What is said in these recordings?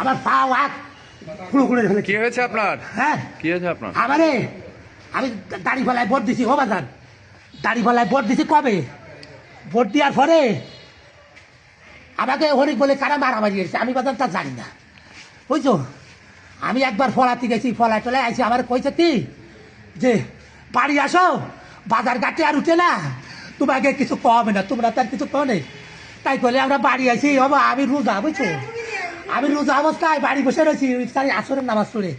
আমার পা হাত খুঁড়ো খুঁড়ে ফেলে। কি হয়েছে আপনার? হ্যাঁ কি হয়েছে আপনার? আমারে আমি দাড়ি ফেলায় ভোট দিছি, ও বাজান দাড়ি ফেলায় ভোট দিছি কবে? ভোট দেওয়ার পরে আমাকে হরিক বলে কারা মারামারি এসেছে, আমি বাজান তা জানি না, বুঝছো? আমি একবার ফলাতে গেছি, ফলায় টলায় আইসি, আমার কইছে কি যে বাড়ি আসো, বাজার ঘাটে আর উঠে না, তোমাকে কিছু কমে না, তোমরা তার কিছু কমে নেই। তাই বলে আমরা বাড়ি আইসি, বাবা আমি রোজা, বুঝছো? আমি রোজা অবস্থায় বাড়ি বসে রয়েছি, সারি আসরের নামাজ পড়ে।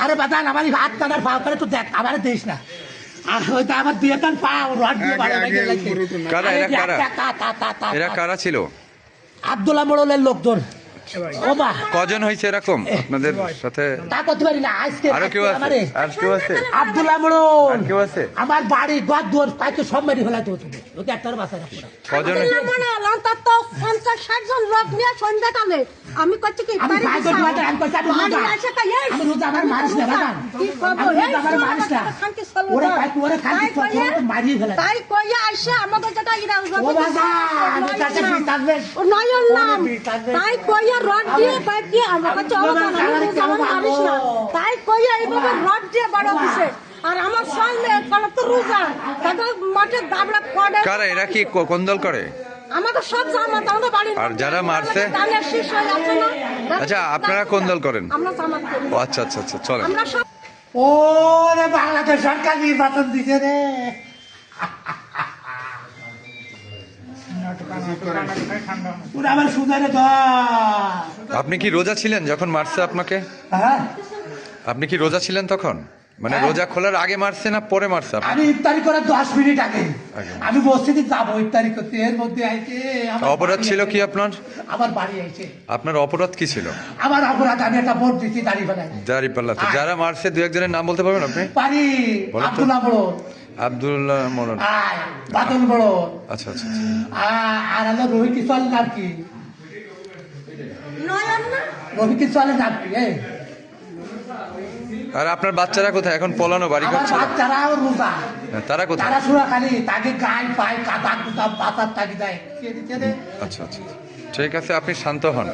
আরে বাজান আমার হাত টানার পাও করে তো দেখ, আমার দিস না, আর হয়তো আমার দিয়ে টান পাও রড দিয়ে কারা এরা? এরা কারা ছিল? আব্দুল্লাহ মোড়লের লোকজন। ও বা কজন হয়েছে এরকম আপনাদের সাথে? তা করতে পারি না আজকে। আরো কেউ আছে? আর কেউ আছে? আব্দুল্লাহ মোড়ল আর কেউ আছে? আমার বাড়ি ঘর দুয়ার পাইতে সব মেরে ফেলাতে হতো, ওকে একটার বাসায় রাখবো না। কজন? অন্তত 50-60 জন লোক নিয়ে সন্ধ্যাকালে আমি করছি কি আমি ভাই করতে পারি না, আমি করছি আমি রোজা। আমি রোজা, আমার মারিস না বাবা, আমি রোজা, আমার মারিস না। ওরে ভাই তুই ওরে খালি তো মারিয়ে ফেলা। তাই কইয়া আইসা আমাদের যেটা ইরা ও বাবা আমি তাকে বিতাবে ও নয়ন নাম তাই কইয়া রড দিয়ে পাইপ দিয়ে আমার কাছে অবদান আমি রোজা মারিস না, তাই কইয়া এইভাবে রড দিয়ে বড় হইছে। আর আমার সামনে কলে তো রোজা দাদা মাঠে দাবড়া পড়ে। কারা এরা? কি কোন দল করে? আমাদের সব জামাত আমাদের বাড়ি। আর যারা মারছে? দানের শীষ হয়ে আছে না। আচ্ছা আপনারা কোন দল করেন? আমরা জামাত করি। ও আচ্ছা আচ্ছা আচ্ছা, চলেন। আমরা সব ও রে বাংলাদেশ সরকার নির্বাচন দিছে রে। ওরা আমার সুদারে ধর। আপনি কি রোজা ছিলেন যখন মারছে আপনাকে? হ্যাঁ আপনি কি রোজা ছিলেন তখন? মানে রোজা খোলার আগে মারছে না পরে মারছে আপনাকে? আমি ইফতারি করার 10 মিনিট আগে আগে। আমি মসজিদে যাবো ইফতারি করতে, এর মধ্যে আইছে আমার অপরাধ বাড়ি ছিল আইছে। কি আপনার? আমার বাড়ি আইছে। আপনার অপরাধ কি ছিল? আমার অপরাধ আমি একটা ভোট দিচ্ছি দাড়ি ফেলাই। দাঁড়িপাল্লাতে যারা মারছে দু একজনের নাম বলতে পারবেন আপনি? পারি বলো তো। আব্দুল্লাহ বড়, আব্দুল্লাহ মোড়ল। আয় বাদল বড়, আচ্ছা আচ্ছা আচ্ছা। আর হলো রোহিত চল নাম কি? নয়ন না রোহিত চলের নাম কি? আর আপনার বাচ্চারা কোথায় এখন? পলানো বাড়ি আমার করছে? বাচ্চারাও রোজা, তারা কোথায়? তারা সুরা খালি তাকে গায়ে পায় কাদা কুদা পাতার তাকে দেয়। কে দিচ্ছে রে? আচ্ছা আচ্ছা, ঠিক আছে, আপনি শান্ত হন।